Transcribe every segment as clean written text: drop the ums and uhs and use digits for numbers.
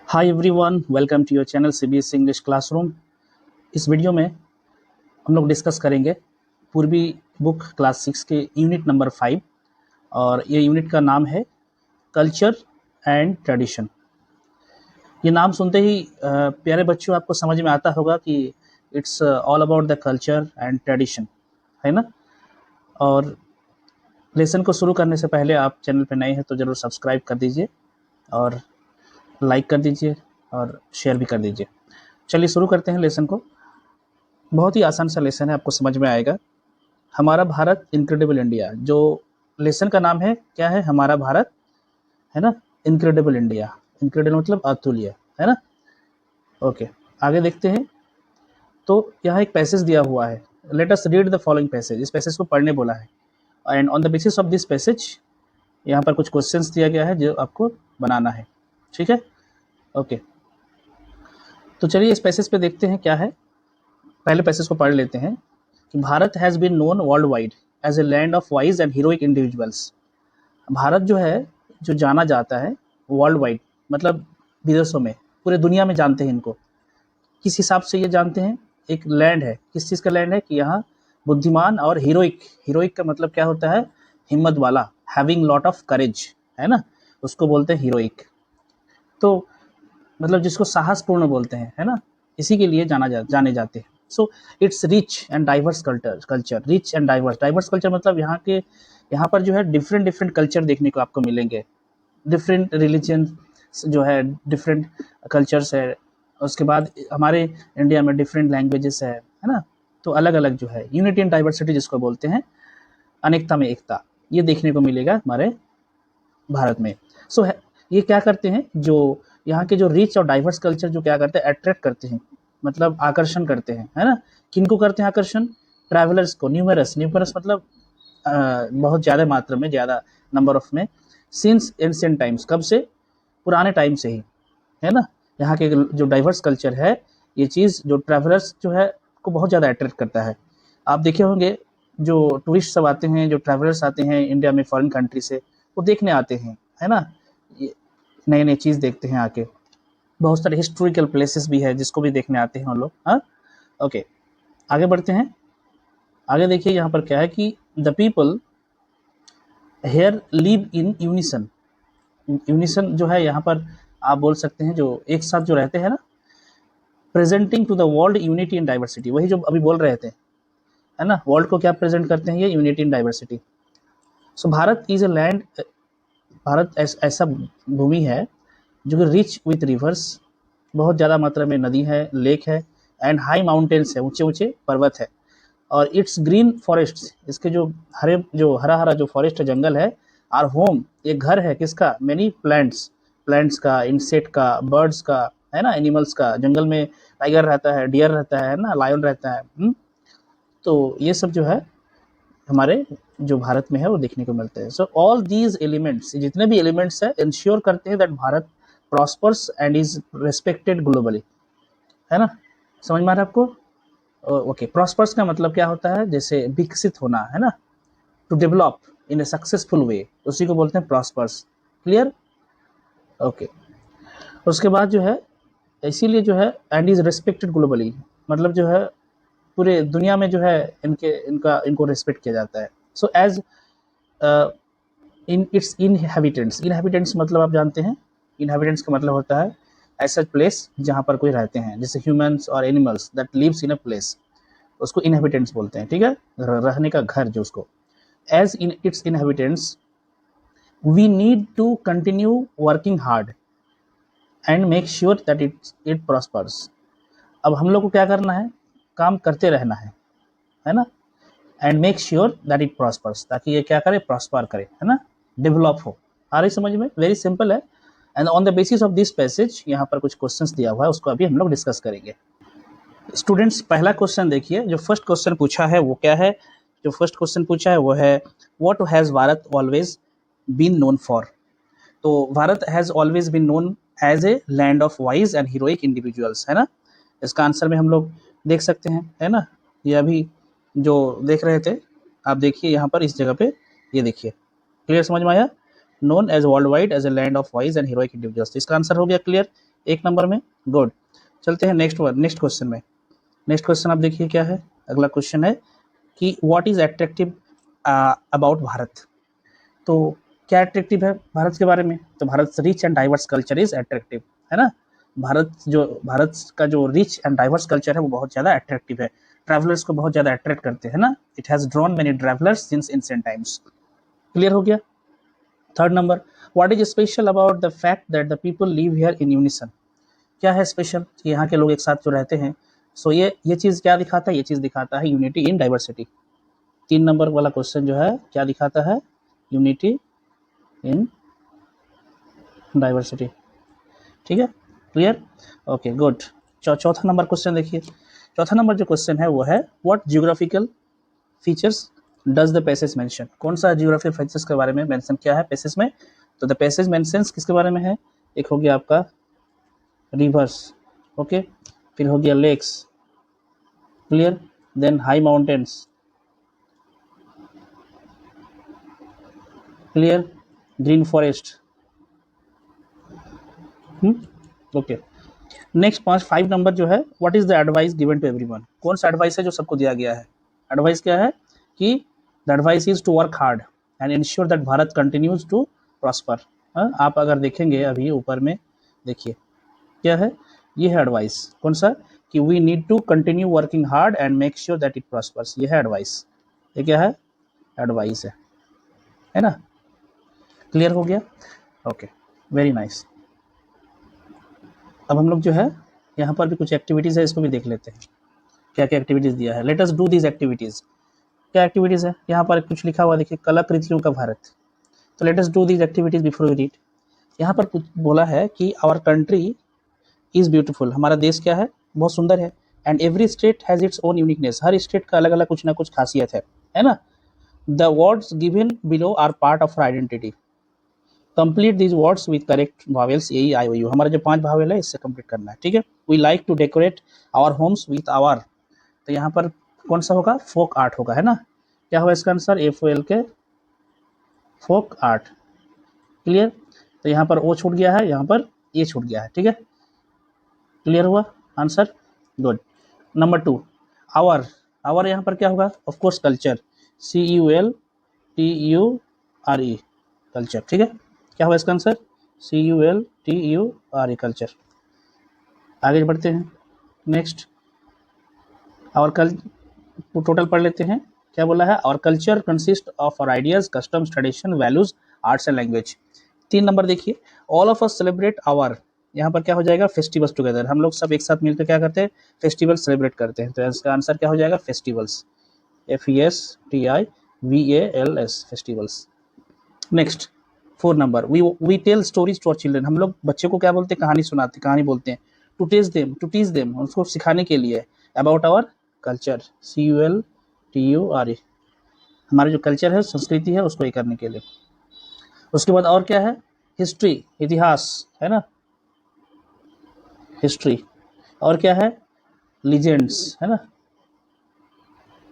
Hi everyone, welcome to your channel CBSE English classroom. इस video में हम लोग डिस्कस करेंगे पूर्वी बुक क्लास 6 के यूनिट नंबर 5 और ये यूनिट का नाम है कल्चर एंड ट्रेडिशन। ये नाम सुनते ही प्यारे बच्चों आपको समझ में आता होगा कि it's all about the culture and tradition, है ना। और लेसन को शुरू करने से पहले आप चैनल पर नए हैं तो ज़रूर सब्सक्राइब कर दीजिए और लाइक कर दीजिए और शेयर भी कर दीजिए। चलिए शुरू करते हैं लेसन को। बहुत ही आसान सा लेसन है, आपको समझ में आएगा। हमारा भारत इनक्रेडिबल इंडिया, जो लेसन का नाम है क्या है, हमारा भारत, है ना। इनक्रेडिबल इंडिया, इनक्रेडिबल मतलब अतुल्य, है ना। ओके, आगे देखते हैं। तो यहाँ एक पैसेज दिया हुआ है, let us read the following passage. इस पैसेज को पढ़ने बोला है and on the basis of this passage यहाँ पर कुछ क्वेश्चंस दिया गया है जो आपको बनाना है, ठीक है। ओके, तो चलिए इस पैसेज पे देखते हैं क्या है। पहले पैसेज को पढ़ लेते हैं कि Bharat has been known world wide as a land of wise and heroic individuals. Bharat जो है, जो जाना जाता है वर्ल्ड वाइड, मतलब विदेशों में, पूरे दुनिया में जानते हैं इनको। किस हिसाब से ये जानते हैं? एक लैंड है, किस चीज़ का लैंड है कि यहाँ बुद्धिमान और हीरोइक, हीरोइक का मतलब क्या होता है, हिम्मत वाला, हैविंग लॉट ऑफ करेज, है ना, उसको बोलते हैं हीरोइक। तो मतलब जिसको साहसपूर्ण बोलते हैं, है ना, इसी के लिए जाने जाते हैं। So it's rich and diverse culture, rich and diverse culture मतलब यहाँ पर जो है डिफरेंट डिफरेंट कल्चर देखने को आपको मिलेंगे। डिफरेंट रिलीजन जो है, डिफरेंट कल्चर्स है। उसके बाद हमारे इंडिया में डिफरेंट लैंग्वेजेस है ना। तो अलग अलग जो है, यूनिटी एंड डाइवर्सिटी जिसको बोलते हैं, अनेकता में एकता, ये देखने को मिलेगा हमारे भारत में। सो ये क्या करते हैं, जो यहाँ के जो रिच और डाइवर्स कल्चर जो क्या करते हैं, अट्रैक्ट करते हैं, मतलब आकर्षण करते हैं, है ना। किनको करते हैं आकर्षण? ट्रैवलर्स को। न्यूमरस, न्यूमरस मतलब बहुत ज़्यादा मात्रा में, ज़्यादा नंबर ऑफ में। सिंस एंशिएंट टाइम्स, कब से? पुराने टाइम से ही, है ना। यहाँ के जो डाइवर्स कल्चर है, ये चीज़ जो ट्रैवलर्स जो है को बहुत ज़्यादा अट्रैक्ट करता है। आप देखे होंगे जो टूरिस्ट सब आते हैं, जो ट्रैवलर्स आते हैं इंडिया में फॉरेन कंट्री से, वो देखने आते हैं, है ना। नई नई चीज़ देखते हैं आके। बहुत सारे हिस्टोरिकल प्लेसेस भी है जिसको भी देखने आते हैं हम लोग। हाँ, ओके, आगे बढ़ते हैं। आगे देखिए यहाँ पर क्या है कि the people here live in unison. Unison जो है यहाँ पर आप बोल सकते हैं जो एक साथ जो रहते हैं ना, presenting to the world unity in diversity, वही जो अभी बोल रहे थे, है ना। वर्ल्ड को क्या प्रेजेंट करते हैं ये? Unity in diversity. So Bharat is a land, Bharat ऐसा भूमि है जो कि रिच विथ रिवर्स, बहुत ज़्यादा मात्रा में नदी है, लेक है, एंड हाई माउंटेन्स है, ऊंचे ऊंचे पर्वत है। और इट्स ग्रीन फॉरेस्ट, इसके जो हरा हरा जो फॉरेस्ट है, जंगल है, आर होम, ये घर है किसका? मैनी प्लांट्स, प्लांट्स का, इंसेक्ट का, बर्ड्स का, है ना, एनिमल्स का। जंगल में टाइगर रहता है, डियर रहता है ना, लायन रहता है। तो ये सब जो है हमारे जो भारत में है वो देखने को मिलते हैं। सो ऑल दीज एलिमेंट्स, जितने भी एलिमेंट्स है, इंश्योर करते हैं that Bharat prospers and is respected globally, है ना। समझ में आ रहा है आपको? ओके, प्रॉस्पर्स का मतलब क्या होता है? जैसे विकसित होना, है ना, to develop in a successful way, उसी को बोलते हैं प्रॉस्पर्स। क्लियर? ओके, उसके बाद जो है, इसीलिए जो है एंड इज रेस्पेक्टेड ग्लोबली, मतलब जो है पूरे दुनिया में जो है इनको रेस्पेक्ट किया जाता है। So as in its inhabitants, inhabitants मतलब आप जानते हैं, इनहैबिटेंट्स का मतलब होता है ऐसा प्लेस जहाँ पर कोई रहते हैं, जैसे ह्यूमंस और animals that lives in a place, उसको इनहैबिटेंट्स बोलते हैं, ठीक है, रहने का घर जो उसको। As in its inhabitants we need to continue working hard and make sure that it prospers. अब हम लोग को क्या करना है? काम करते रहना है ना। And make sure that it prospers, ताकि ये क्या करे? प्रॉस्पर करे, है ना, डेवलप हो। आ रही समझ में? वेरी सिंपल है। And on the basis of this passage यहाँ पर कुछ क्वेश्चंस दिया हुआ है, उसको अभी हम लोग डिस्कस करेंगे। स्टूडेंट्स, पहला क्वेश्चन देखिए, जो फर्स्ट क्वेश्चन पूछा है वो क्या है? जो फर्स्ट क्वेश्चन पूछा है वो है what has Bharat always been known for. तो Bharat has always been known as a land of wise and heroic individuals, है ना। इसका आंसर में हम लोग देख सकते हैं, है ना। ये अभी जो देख रहे थे आप, देखिए यहाँ पर इस जगह पे, ये देखिए, क्लियर समझ में आया? Known as world wide as a land of wise and heroic individuals, इसका आंसर हो गया क्लियर। 1 नंबर में, गुड। चलते हैं नेक्स्ट क्वेश्चन में। नेक्स्ट क्वेश्चन आप देखिए क्या है। अगला क्वेश्चन है कि what is attractive about Bharat. तो क्या अट्रैक्टिव है भारत के बारे में, तो Bharat rich and diverse culture is attractive, है ना। भारत का जो रिच एंड डाइवर्स कल्चर है वो बहुत ज़्यादा अट्रैक्टिव है, ट्रैवलर्स को बहुत ज़्यादा अट्रैक्ट करते हैं ना। It has drawn many travellers since ancient times. Clear हो गया। 3rd number, what is special about the fact that the people live here in unison. क्या है स्पेशल कि यहाँ के लोग एक साथ जो रहते हैं। सो ये चीज़ क्या दिखाता है, ये चीज़ दिखाता है यूनिटी इन डाइवर्सिटी। 3 नंबर वाला क्वेश्चन जो है क्या दिखाता है, यूनिटी इन डाइवर्सिटी। ठीक है, क्लियर, ओके गुड। चौथा नंबर क्वेश्चन देखिए। चौथा नंबर जो क्वेश्चन है वो है what geographical features does the passage mention. कौन सा जियोग्राफिकल फीचर्स के बारे में मेंशन किया है पैसेज में, तो द पैसेज मेंशंस किसके बारे में है। एक हो गया आपका रिवर्स, ओके, फिर हो गया lakes, clear, then high mountains, clear, green forest, okay. Next 5 number जो है what is the advice given to everyone. कौन सा एडवाइस है जो सबको दिया गया है। एडवाइस क्या है कि the advice is to work hard and ensure that Bharat continues to prosper. आप अगर देखेंगे अभी ऊपर में देखिए क्या है, ये है एडवाइस। कौन सा, कि we need to continue working hard and make sure that it prospers. ये है एडवाइस, ये क्या है, एडवाइस है ना। क्लियर हो गया, ओके, वेरी नाइस। अब हम लोग जो है यहाँ पर भी कुछ एक्टिविटीज़ है, इसको भी देख लेते हैं क्या क्या एक्टिविटीज़ दिया है। Late us do this activities. क्या एक्टिविटीज़ है यहाँ पर, कुछ लिखा हुआ देखिए, कलाकृतियों का भारत। तो let us do this activities before we read. यहाँ पर कुछ बोला है कि आवर कंट्री इज़ ब्यूटीफुल, हमारा देश क्या है, बहुत सुंदर है। And every state has its own uniqueness, हर स्टेट का अलग अलग कुछ ना कुछ खासियत है ना। The words given below are part of identity, complete these words with correct vowels A I O U. हमारा जो 5 वावेल है इससे कंप्लीट करना है, ठीक है। We like to decorate our homes with our, तो यहाँ पर कौन सा होगा, फोक आर्ट होगा, है ना। क्या होगा इसका आंसर, FOL के फोक आर्ट, क्लियर। तो यहाँ पर ओ छूट गया है, यहाँ पर ए छूट गया है, ठीक है। क्लियर हुआ answer, good. Number 2, our. Our यहाँ पर क्या होगा, of course culture, CULTURE, culture, ठीक है। क्या होगा इसका आंसर, CULTURE, कल्चर। आगे बढ़ते हैं। नेक्स्ट, और कल टोटल पढ़ लेते हैं। क्या बोला है, और culture consist of our ideas, customs, tradition, values, arts and language. 3 number देखिए, all of us celebrate our, यहाँ पर क्या हो जाएगा, फेस्टिवल्स टुगेदर। हम लोग सब एक साथ मिलकर क्या करते हैं, फेस्टिवल सेलिब्रेट करते हैं। तो इसका आंसर क्या हो जाएगा, festivals, FESTIVALS, festivals. Next 4 number, we tell stories to our children. हम लोग बच्चे को क्या बोलते हैं, कहानी सुनाते, कहानी बोलते हैं। टू टीच देम, उसको सिखाने के लिए। अबाउट आवर कल्चर, CULTURE, हमारा जो कल्चर है, संस्कृति है, उसको ये करने के लिए। उसके बाद और क्या है, हिस्ट्री, इतिहास, है ना, हिस्ट्री। और क्या है, लीजेंड्स, है ना,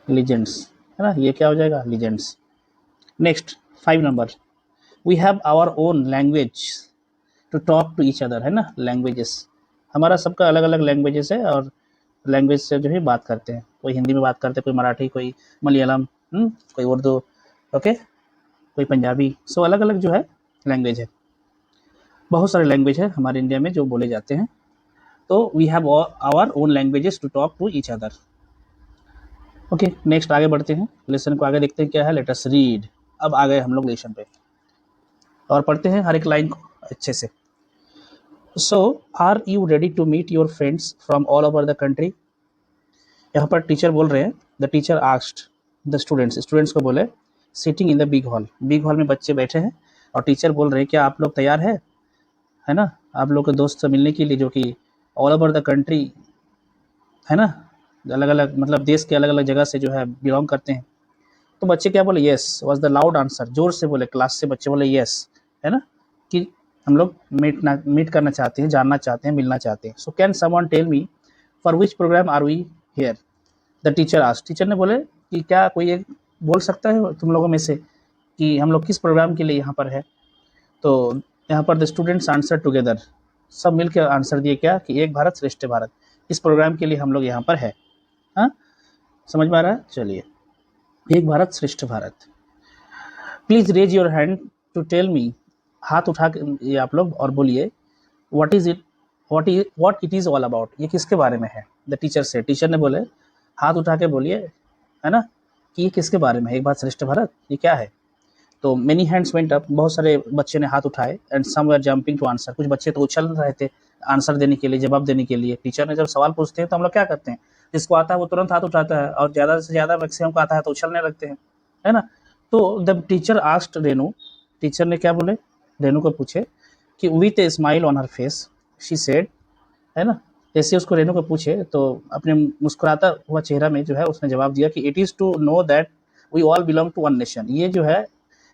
लीजेंड्स, है ना, ये क्या हो जाएगा, legends. Next 5 number, we have our own language to talk to each other, है ना, लैंग्वेजेस। हमारा सबका अलग अलग लैंग्वेजेस है और लैंग्वेज से जो है बात करते हैं। कोई हिंदी में बात करते हैं, कोई मराठी, कोई मलयालम, कोई उर्दू, ओके, कोई पंजाबी। सो अलग अलग जो है लैंग्वेज है, बहुत सारे लैंग्वेज है हमारे इंडिया में जो बोले जाते हैं। तो we have our own languages to talk to each other. Okay, next आगे बढ़ते हैं, लेसन को आगे देखते हैं क्या है। Let us read. अब आ गए हम लोग लेसन पे और पढ़ते हैं हर एक लाइन को अच्छे से। So are you ready to meet your friends from all over the country. यहाँ पर टीचर बोल रहे हैं, the teacher asked the students को बोले, sitting in the big hall में बच्चे बैठे हैं और टीचर बोल रहे हैं क्या आप लोग तैयार है ना, आप लोग के दोस्त से मिलने के लिए जो कि ऑल ओवर द कंट्री, है ना, अलग अलग मतलब देश के अलग अलग जगह से जो है बिलोंग करते हैं। तो बच्चे क्या बोले, yes was the loud answer, जोर से बोले, क्लास से बच्चे बोले येस, है ना, कि हम लोग मीट करना चाहते हैं, जानना चाहते हैं, मिलना चाहते हैं। So can someone tell me for which program are we here, the teacher asked. Teacher ने बोले कि क्या कोई एक बोल सकता है तुम लोगों में से कि हम लोग किस प्रोग्राम के लिए यहाँ पर है। तो यहाँ पर द स्टूडेंट्स आंसर टुगेदर, सब मिलकर आंसर दिए क्या कि एक भारत श्रेष्ठ भारत। इस प्रोग्राम के लिए हम लोग यहाँ पर है। हाँ, समझ में आ रहा है? चलिए, Ek Bharat Shreshtha Bharat. Please raise your hand to tell me, हाथ उठा के ये आप लोग और बोलिए what is it, what it is all about, ये किसके बारे में है। द टीचर से, टीचर ने बोले हाथ उठा के बोलिए, है ना, कि ये किसके बारे में है, एक भारत श्रेष्ठ भारत, ये क्या है। तो मेनी हैंड्स वेंट अप, बहुत सारे बच्चे ने हाथ उठाए, and some were jumping to answer, कुछ बच्चे तो उछल रहे थे आंसर देने के लिए, जवाब देने के लिए। टीचर ने जब सवाल पूछते हैं तो हम लोग क्या करते हैं, जिसको आता है वो तुरंत हाथ उठाता है, और ज़्यादा से ज़्यादा मैक्सिमम को आता है तो उछलने लगते हैं, है ना। तो the teacher asked Renu, teacher ने क्या बोले, रेनू को पूछे कि with a smile on her face she said, है ना, जैसे उसको रेनू को पूछे तो अपने मुस्कुराता हुआ चेहरा में जो है उसने जवाब दिया कि it is to know that we all belong to one nation, ये जो है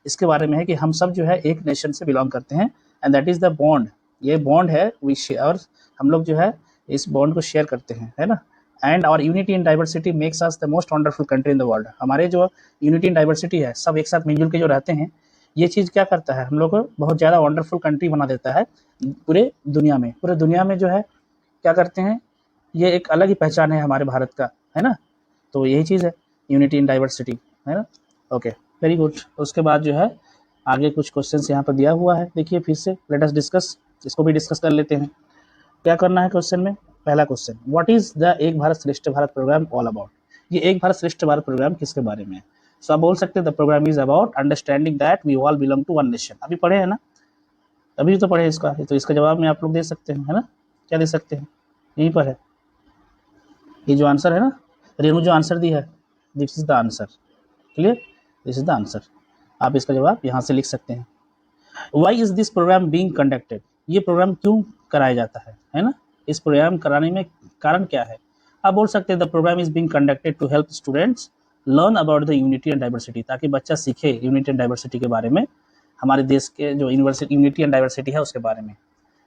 इसके बारे में है कि हम सब जो है एक नेशन से बिलोंग करते हैं, and that is the bond, ये बॉन्ड है वी शेयर, हम लोग जो है इस बॉन्ड को शेयर करते हैं, है ना। And our unity in diversity makes us the most wonderful country in the world, हमारे जो यूनिटी इन डाइवर्सिटी है, सब एक साथ मिलजुल के जो रहते हैं, ये चीज़ क्या करता है, हम लोग को बहुत ज़्यादा वंडरफुल कंट्री बना देता है पूरे दुनिया में जो है क्या करते हैं, ये एक अलग ही पहचान है हमारे भारत का, है ना। तो यही चीज़ है यूनिटी इन डाइवर्सिटी, है ना। Okay, very good. उसके बाद जो है आगे कुछ क्वेश्चंस यहाँ पर दिया हुआ है, देखिए फिर से लेट अस डिस्कस, इसको भी डिस्कस कर लेते हैं। क्या करना है क्वेश्चन में, पहला क्वेश्चन, व्हाट इज द एक Bharat Shreshtha Bharat program all about, ये एक भारत श्रेष्ठ भारत प्रोग्राम किसके बारे में है। सो आप बोल सकते हैं the program is about understanding that we all belong to one nation, अभी पढ़े हैं ना, अभी तो पढ़े इसका, तो इसका जवाब में आप लोग दे सकते हैं, है ना, क्या दे सकते हैं, यहीं पर है, ये जो आंसर है ना, रेनू जो आंसर दी है, this is the answer, clear, this is the answer, आप इसका जवाब यहाँ से लिख सकते हैं। Why is this program being conducted, ये प्रोग्राम क्यों कराया जाता है ना, इस प्रोग्राम कराने में कारण क्या है। आप बोल सकते हैं the program is being conducted to help students learn about the unity and diversity, ताकि बच्चा सीखे यूनिटी एंड डाइवर्सिटी के बारे में, हमारे देश के जो यूनिटी एंड डाइवर्सिटी है उसके बारे में,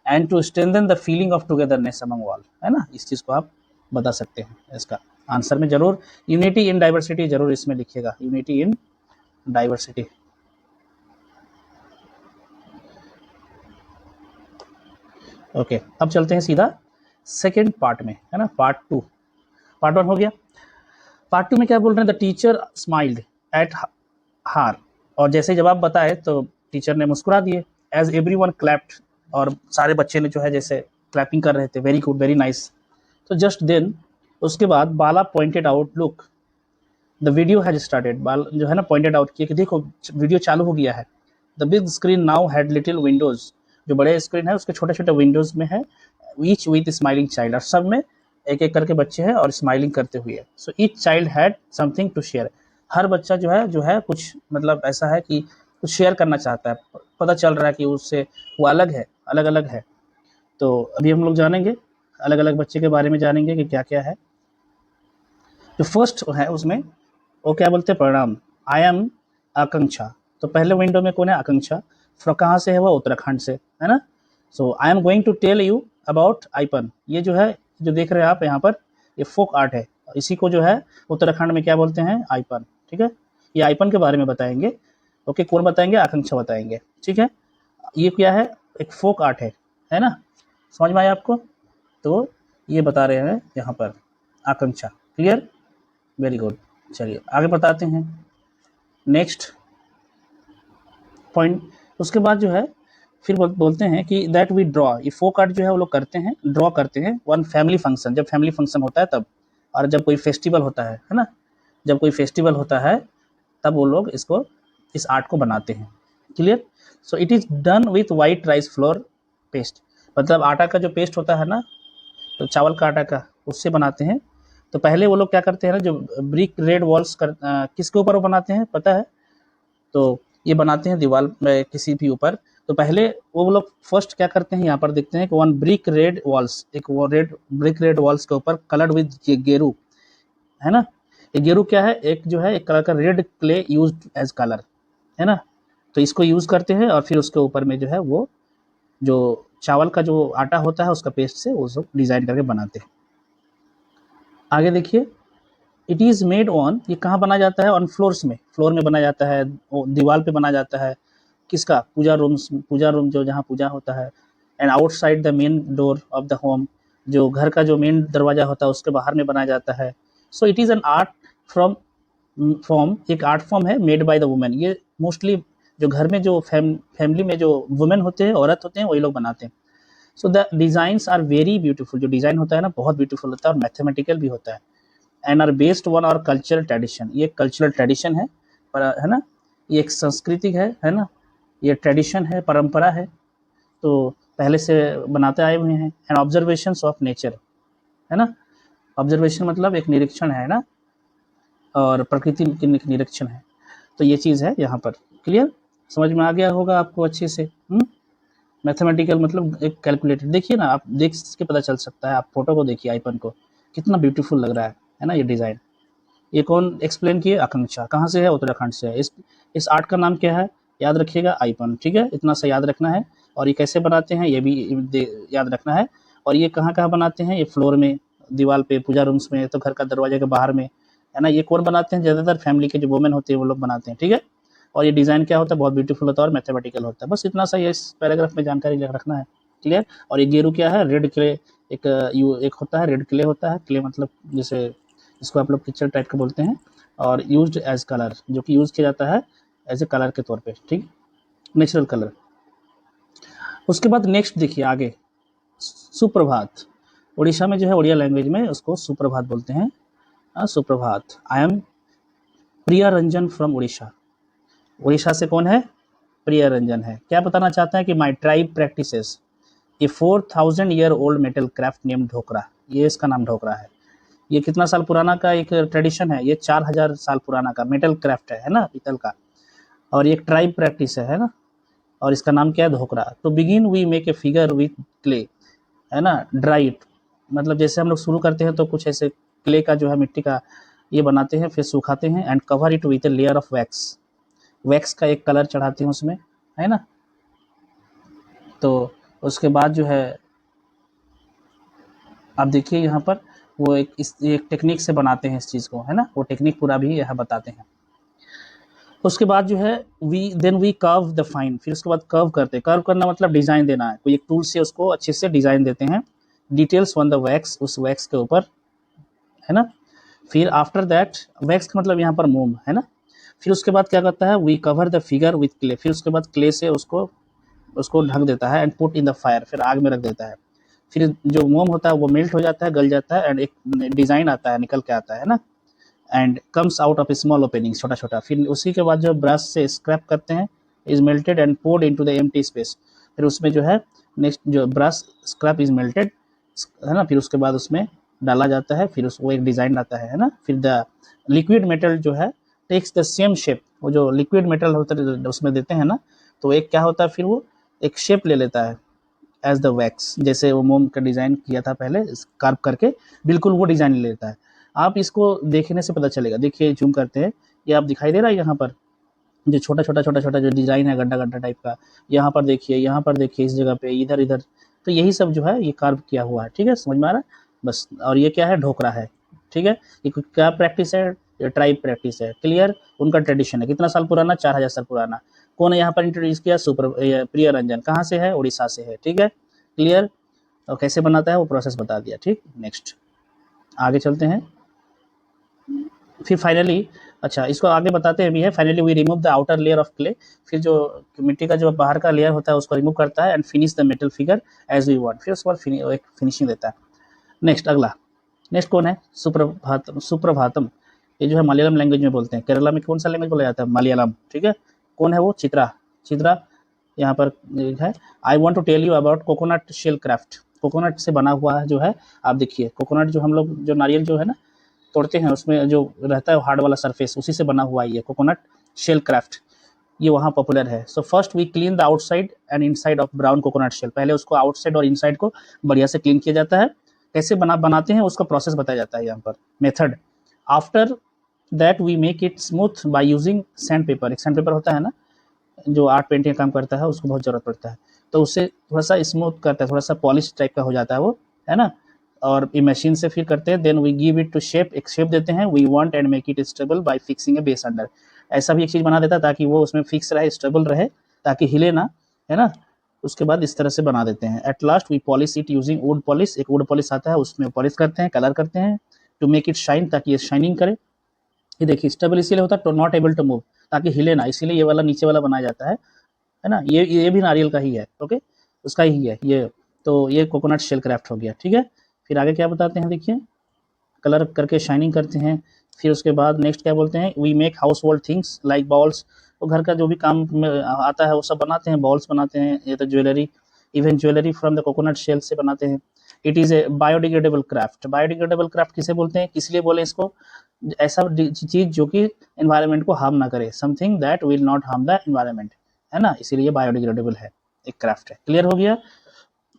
and to strengthen the feeling of togetherness among all, है ना, इस चीज़ को आप बता सकते हैं। इसका आंसर में जरूर यूनिटी इन डाइवर्सिटी जरूर इसमें लिखिएगा, यूनिटी इन डाइवर्सिटी। ओके, अब चलते हैं सीधा सेकेंड पार्ट में, है ना, पार्ट 2, पार्ट 1 हो गया, पार्ट 2 में क्या बोल रहे हैं, द टीचर स्माइल्ड एट हार, और जैसे जवाब बताए तो टीचर ने मुस्कुरा दिए, एज एवरीवन क्लैप्ड, और सारे बच्चे ने जो है जैसे क्लैपिंग कर रहे थे, वेरी गुड, वेरी नाइस। तो जस्ट देन, उसके बाद Bala pointed out, look the video has started, बाल जो है ना पॉइंटेड आउट किया कि देखो वीडियो चालू हो गया है। The big screen now had little Windows, जो बड़े स्क्रीन है उसके छोटे छोटे विंडोज में है, ईच विथ स्माइलिंग चाइल्ड, और सब में एक एक करके बच्चे हैं और स्माइलिंग करते हुए। So each child had something to share, हर बच्चा जो है कुछ मतलब ऐसा है कि कुछ शेयर करना चाहता है, पता चल रहा है कि उससे वो अलग है, अलग अलग है। तो अभी हम लोग जानेंगे अलग अलग बच्चे के बारे में, जानेंगे कि क्या क्या है। जो फर्स्ट है उसमें वो क्या बोलते हैं, प्रणाम, आई एम आकांक्षा, तो पहले विंडो में कौन है, आकांक्षा, कहाँ से है, वो उत्तराखंड से, है ना। So I am going to tell you about Aipan, ये जो है जो देख रहे हैं आप यहाँ पर, ये फोक आर्ट है, इसी को जो है उत्तराखंड में क्या बोलते हैं, आईपन, ठीक है, ये आईपन के बारे में बताएंगे। ओके, कौन बताएंगे, आकांक्षा बताएंगे, ठीक है। ये क्या है, एक फोक आर्ट है ना, समझ में आया आपको, तो ये बता रहे हैं यहाँ पर आकांक्षा, क्लियर, वेरी गुड। चलिए आगे बताते हैं नेक्स्ट पॉइंट। उसके बाद जो है फिर बोलते हैं कि दैट वी ड्रॉ, ये फोक आर्ट जो है वो लोग करते हैं, ड्रॉ करते हैं वन फैमिली फंक्शन, जब फैमिली फंक्शन होता है तब, और जब कोई फेस्टिवल होता है ना, जब कोई फेस्टिवल होता है तब वो लोग इसको, इस आर्ट को बनाते हैं, clear. So it is done with white rice flour paste, मतलब आटा का जो पेस्ट होता है ना, तो चावल का आटा का, उससे बनाते हैं। तो पहले वो लोग क्या करते हैं ना, जो ब्रिक रेड वॉल्स किसके ऊपर वो बनाते हैं पता है, तो ये बनाते हैं दीवार में किसी भी ऊपर। तो पहले वो लोग फर्स्ट क्या करते हैं, यहाँ पर देखते हैं कि वन ब्रिक रेड वॉल्स, एक वो ब्रिक रेड वॉल्स के ऊपर कलर्ड विद गेरू, है ना, ये गेरू क्या है, एक जो है एक कलर का red clay use as colour, है ना, तो इसको यूज करते हैं, और फिर उसके ऊपर में जो है वो जो चावल का जो आटा होता है उसका पेस्ट से वो सब डिज़ाइन करके बनाते हैं। आगे देखिए, इट इज़ मेड ऑन, ये कहाँ बना जाता है, ऑन फ्लोर्स में, फ्लोर में बना जाता है, दीवार पे बना जाता है, किसका, पूजा रूम जो जहाँ पूजा होता है, and outside the main door of the home, जो घर का जो मेन दरवाजा होता है उसके बाहर में बनाया जाता है। So it is an art from form, एक आर्ट फॉर्म है मेड बाय द वुमेन। ये मोस्टली जो घर में जो फैमिली में जो वुमेन होते हैं, औरत होते हैं, वही लोग बनाते हैं। So the designs are very beautiful, जो डिजाइन होता है ना बहुत ब्यूटीफुल होता है और मैथमेटिकल भी होता है। एंड आर बेस्ड वन और कल्चरल ट्रेडिशन, ये कल्चरल ट्रेडिशन है पर है ना, ये एक संस्कृति है ना, ये ट्रेडिशन है, परंपरा है, तो पहले से बनाते आए हुए हैं। एंड ऑब्जर्वेशंस ऑफ नेचर, है ना, ऑब्जर्वेशन मतलब एक निरीक्षण है ना, और प्रकृति की निरीक्षण है। तो ये चीज़ है यहाँ पर। क्लियर, समझ में आ गया होगा आपको अच्छे से। मैथमेटिकल मतलब एक कैलकुलेटर, देखिए ना, आप देख के पता चल सकता है। आप फोटो को देखिए, आइकन को, कितना ब्यूटीफुल लग रहा है ना ये डिज़ाइन। ये कौन एक्सप्लेन किए? आकांक्षा। कहाँ से है? उत्तराखंड से है। इस आर्ट का नाम क्या है? याद रखिएगा, आइपन। ठीक है, इतना सा याद रखना है। और ये कैसे बनाते हैं ये भी याद रखना है। और ये कहाँ कहाँ बनाते हैं? ये फ्लोर में, दीवार पे, पूजा रूम्स में, तो घर का दरवाजे के बाहर में, है ना। ये कौन बनाते हैं? ज़्यादातर फैमिली के जो वुमेन होते हैं वो लोग बनाते हैं। ठीक है, और ये डिज़ाइन क्या होता है? बहुत ब्यूटीफुल होता है और मैथमेटिकल होता है। बस इतना सा ये इस पैराग्राफ में जानकारी रखना है। क्लियर। और ये गेरू क्या है? रेड क्ले, एक होता है रेड क्ले होता है। क्ले मतलब जैसे इसको आप लोग पिक्चर टाइप का बोलते हैं, और यूज्ड एज कलर, जो कि यूज़ किया जाता है एज ए कलर के तौर पे। ठीक, नेचुरल कलर। उसके बाद नेक्स्ट देखिए आगे, सुप्रभात। उड़ीसा में जो है, उड़िया लैंग्वेज में उसको सुप्रभात बोलते हैं। सुप्रभात। I am Priya Ranjan from Orissa. Orissa से कौन है? प्रिया रंजन है। क्या बताना चाहते हैं कि my tribe practises a 4000 year old metal craft name Dhokra. ये इसका नाम ढोकरा है। ये कितना साल पुराना का एक ट्रेडिशन है? ये 4000 साल पुराना का मेटल क्राफ्ट है ना, पीतल का। और ये एक ट्राइब प्रैक्टिस है ना, और इसका नाम क्या है? ढोकरा। तो begin we make a figure with clay, है ना, ड्राई इट, मतलब जैसे हम लोग शुरू करते हैं तो कुछ ऐसे क्ले का जो है, मिट्टी का ये बनाते हैं, फिर सुखाते हैं। And cover it with a layer of wax, wax का एक कलर चढ़ाते हैं उसमें, है ना। तो उसके बाद जो है आप देखिए यहाँ पर, वो एक टेक्निक से बनाते हैं इस चीज़ को, है ना, वो टेक्निक पूरा भी यहाँ बताते हैं। उसके बाद जो है वी कर्व द फाइन, फिर उसके बाद कर्व करते हैं। कर्व करना मतलब डिज़ाइन देना है, कोई एक टूल से उसको अच्छे से डिज़ाइन देते हैं। डिटेल्स ऑन द वैक्स, उस वैक्स के ऊपर, है ना। फिर आफ्टर दैट, वैक्स का मतलब यहाँ पर मोम, है ना। फिर उसके बाद क्या करता है? We cover the figure with clay, फिर उसके बाद क्ले से उसको ढक देता है। And put in the fire, फिर आग में रख देता है। फिर जो मोम होता है वो मेल्ट हो जाता है, गल जाता है, एंड एक डिज़ाइन आता है, निकल के आता है ना। And comes out of small opening, छोटा छोटा। फिर उसी के बाद जो ब्रश से स्क्रैप करते हैं, is melted and poured into the empty space. फिर उसमें जो है नेक्स्ट जो ब्रश स्क्रैप इज मेल्टेड, है ना, फिर उसके बाद उसमें डाला जाता है, फिर उसको एक डिज़ाइन आता है ना। फिर द लिक्विड मेटल जो है टेक्स द सेम शेप, वो जो लिक्विड मेटल होता है उसमें देते हैं ना, तो एक क्या होता है, फिर वो एक शेप ले लेता है एज द वैक्स, जैसे वो मोम का डिज़ाइन किया था पहले कार्व करके, बिल्कुल वो डिज़ाइन ले लेता है। आप इसको देखने से पता चलेगा। देखिए, जूम करते हैं, ये आप दिखाई दे रहा है यहाँ पर जो छोटा छोटा जो डिज़ाइन है, गड्ढा गड्ढा टाइप का। यहाँ पर देखिए, यहाँ पर देखिए, इस जगह पे, इधर इधर, तो यही सब जो है ये कार्व किया हुआ है। ठीक है, समझ में आ रहा है बस। और ये क्या है? ढोकरा है। ठीक है, ये क्या प्रैक्टिस है? ये ट्राइब प्रैक्टिस है। क्लियर। उनका ट्रेडिशन है, कितना साल पुराना? 4000 साल पुराना। कौन है यहाँ पर इंट्रोड्यूस किया? प्रिय रंजन। कहाँ से है? उड़ीसा से है। ठीक है, क्लियर। और कैसे बनाता है वो प्रोसेस बता दिया। ठीक, नेक्स्ट आगे चलते हैं। फिर फाइनली, अच्छा इसको आगे बताते हैं भी है। Finally we remove the outer layer of clay, फिर जो मिट्टी का जो बाहर का लेयर होता है उसको रिमूव करता है। And finish the metal figure as we want, फिर उसके बाद एक फिनिशिंग देता है। नेक्स्ट अगला, नेक्स्ट कौन है? सुप्रभातम। सुप्रभातम ये जो है मलयालम लैंग्वेज में बोलते हैं। केरला में कौन सा लैंग्वेज बोला जाता है? मलयालम। ठीक है, कौन है वो? चित्रा। चित्रा यहाँ पर है। I want to tell you about coconut shell craft. Coconut से बना हुआ है जो है, आप देखिए, कोकोनट जो हम लोग जो नारियल जो है ना तोड़ते हैं, उसमें जो रहता है हार्ड वाला सरफेस, उसी से बना हुआ है ये कोकोनट शेल क्राफ्ट। ये वहाँ पॉपुलर है। So first we clean the outside and inside of brown coconut shell, पहले उसको आउटसाइड और इनसाइड को बढ़िया से क्लीन किया जाता है। कैसे बनाते हैं उसका प्रोसेस बताया जाता है यहाँ पर, method. After that we make it smooth by using sand paper. एक सैंड पेपर होता है ना जो आर्ट पेंटिंग काम करता है, उसको बहुत ज़रूरत पड़ता है, तो उससे थोड़ा सा स्मूथ करता है, थोड़ा सा पॉलिश टाइप का हो जाता है वो, है ना। और ये मशीन से फिर करते हैं। Then we give it to shape, एक शेप देते हैं। We want and make it stable by fixing a base under. ऐसा भी एक चीज़ बना देता है ताकि वो उसमें फिक्स रहे, स्टेबल रहे, ताकि हिले ना, है ना। उसके बाद इस तरह से बना देते हैं। At last we polish it using wood polish, एक वुड पॉलिश आता है उसमें पॉलिश करते हैं, कलर करते हैं टू मेक इट शाइन, ताकि ये शाइनिंग करे। ये देखिए स्टेबल इसीलिए होता है, नॉट एबल टू मूव, ताकि हिले ना, इसीलिए ये वाला नीचे वाला बनाया जाता है ना। ये भी नारियल का ही है, ओके, उसका ही है ये। तो ये कोकोनट शेल क्राफ्ट हो गया, ठीक है। फिर आगे क्या बताते हैं, देखिए कलर करके शाइनिंग करते हैं। फिर उसके बाद नेक्स्ट क्या बोलते हैं, we make household things like bowls, तो घर का जो भी काम में आता है वो सब बनाते हैं, बाउल्स बनाते हैं, ये तो jewellery, even jewellery from the coconut shell से बनाते हैं। It is a biodegradable craft, biodegradable craft किसे बोलते हैं, किस लिए बोले इसको, ऐसा चीज़ जो कि एनवायरनमेंट को हार्म ना करे, something that will not harm the environment, है ना, इसीलिए बायोडिग्रेडेबल है, एक क्राफ्ट है। क्लियर हो गया।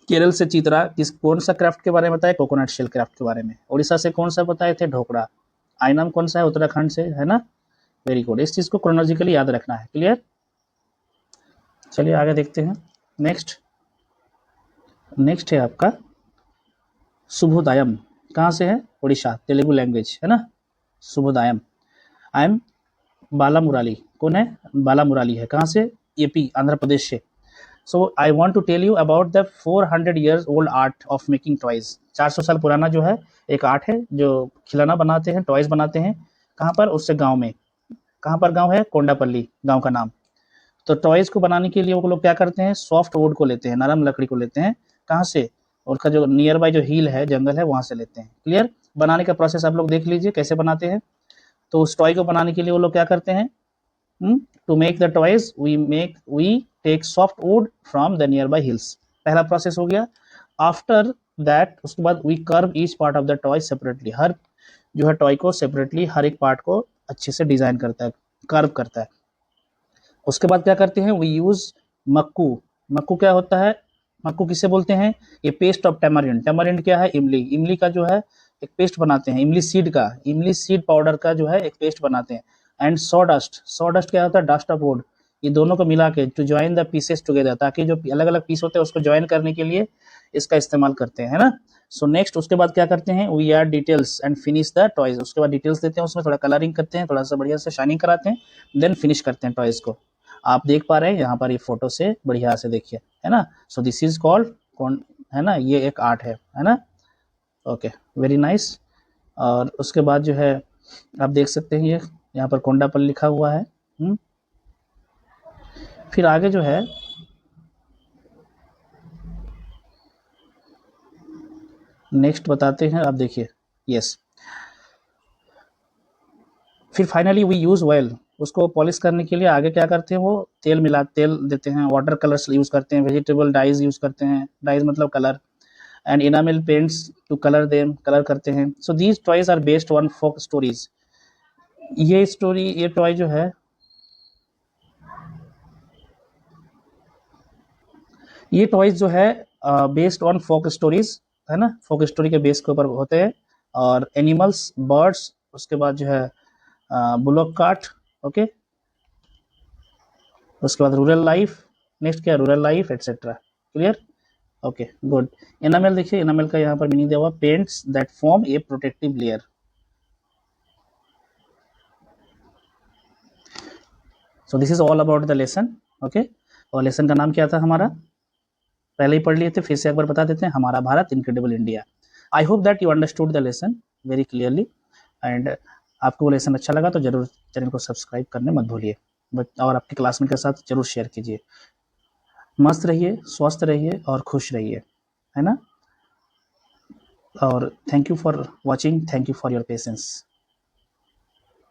केरल से चित्रा किस कौन सा क्राफ्ट के बारे में बताया, कोकोनट शेल क्राफ्ट के बारे में। उड़ीसा से कौन सा बताए थे, ढोकड़ा। आइनम कौन सा है, उत्तराखंड से, है ना। वेरी गुड, इस चीज़ को क्रोनोलॉजिकली याद रखना है। क्लियर। चलिए आगे देखते हैं। नेक्स्ट है आपका शुभोदयम, कहाँ से है, उड़ीसा, तेलुगु लैंग्वेज, है ना। शुभोदयम। आई एम बाला मुराली, कौन है, बाला मुराली है, कहाँ से, एपी, आंध्र प्रदेश से। So I want to tell you about the 400 years old art of making toys. 400 साल पुराना जो है एक आर्ट है जो खिलौना बनाते हैं, टॉयज बनाते हैं। कहाँ पर, उससे गांव में, कहाँ पर गांव है, कोंडापल्ली गांव का नाम। तो टॉयज को बनाने के लिए वो लोग क्या करते हैं, सॉफ्ट वुड को लेते हैं, नरम लकड़ी को लेते हैं, कहाँ से, उनका जो नियर बाय जो हिल है, जंगल है, वहाँ से लेते हैं। क्लियर। बनाने का प्रोसेस आप लोग देख लीजिए कैसे बनाते हैं। तो उस टॉय को बनाने के लिए वो लोग क्या करते हैं, to make the toys we take soft wood from the nearby hills, पहला प्रोसेस हो गया। आफ्टर दैट उसके बाद we carve each part of the toy separately, हर जो है टॉय को सेपरेटली हर एक पार्ट को अच्छे से डिजाइन करता है, कर्व करता है। उसके बाद क्या करते हैं, वी यूज मक्कू। मक्कू क्या होता है, मक्कू किसे बोलते हैं, ये पेस्ट ऑफ टैमरिंड। टैमरिंड क्या है, इमली, इमली का जो है एक पेस्ट बनाते हैं, इमली सीड का, इमली सीड पाउडर का जो है एक पेस्ट बनाते हैं। एंड सॉडस्ट, सॉडस्ट क्या होता है, डस्ट ऑफ वुड, ये दोनों को मिला के to join the pieces together, ताकि जो अलग अलग पीस होते हैं उसको ज्वाइन करने के लिए इसका इस्तेमाल करते हैं, है ना। सो नेक्स्ट उसके बाद क्या करते हैं, we add details and finish the toys, उसके बाद डिटेल्स देते हैं, उसमें थोड़ा कलरिंग करते हैं, थोड़ा सा बढ़िया से शाइनिंग कराते हैं, देन फिनिश करते हैं टॉयज को। आप देख पा रहे हैं यहाँ पर ये फोटो से बढ़िया से देखिए, है ना। सो दिस इज कॉल्ड कौन, है ना, ये एक आर्ट है ना। Okay, very nice. और उसके बाद जो है आप देख सकते हैं ये यहाँ पर कोंडापल्ली लिखा हुआ है। फिर आगे जो है नेक्स्ट बताते हैं, आप देखिए, यस। फिर फाइनली वी यूज ऑयल, उसको पॉलिश करने के लिए आगे क्या करते हैं, वो तेल देते हैं, वाटर कलर्स यूज करते हैं, वेजिटेबल डाइज यूज करते हैं, डाइज मतलब colour, and enamel paints to colour them, colour करते हैं। So these toys are based on folk stories. ये टॉय जो है, ये टॉयज जो है बेस्ड ऑन फोक स्टोरीज, है ना, फोक स्टोरी के बेस के ऊपर होते हैं। और एनिमल्स, बर्ड्स, उसके बाद जो है बुलॉक कार्ट, ओके, उसके बाद रूरल लाइफ, नेक्स्ट क्या, rural life etcetera. Clear, okay, good. Enamel देखिए, एनामेल का यहाँ पर मीनिंग दिया हुआ, paints that form A protective layer. So this is all about the lesson, okay. और लेसन का नाम क्या था हमारा, पहले ही पढ़ लिए थे, फिर से एक बार बता देते हैं, हमारा Bharat incredible India. I hope that you understood the lesson very clearly, and आपको वो लेसन अच्छा लगा तो जरूर चैनल को सब्सक्राइब करने मत भूलिए, और आपके क्लासमेट के साथ जरूर शेयर कीजिए। मस्त रहिए, स्वस्थ रहिए और खुश रहिए, है ना। और thank you for watching, thank you for your patience.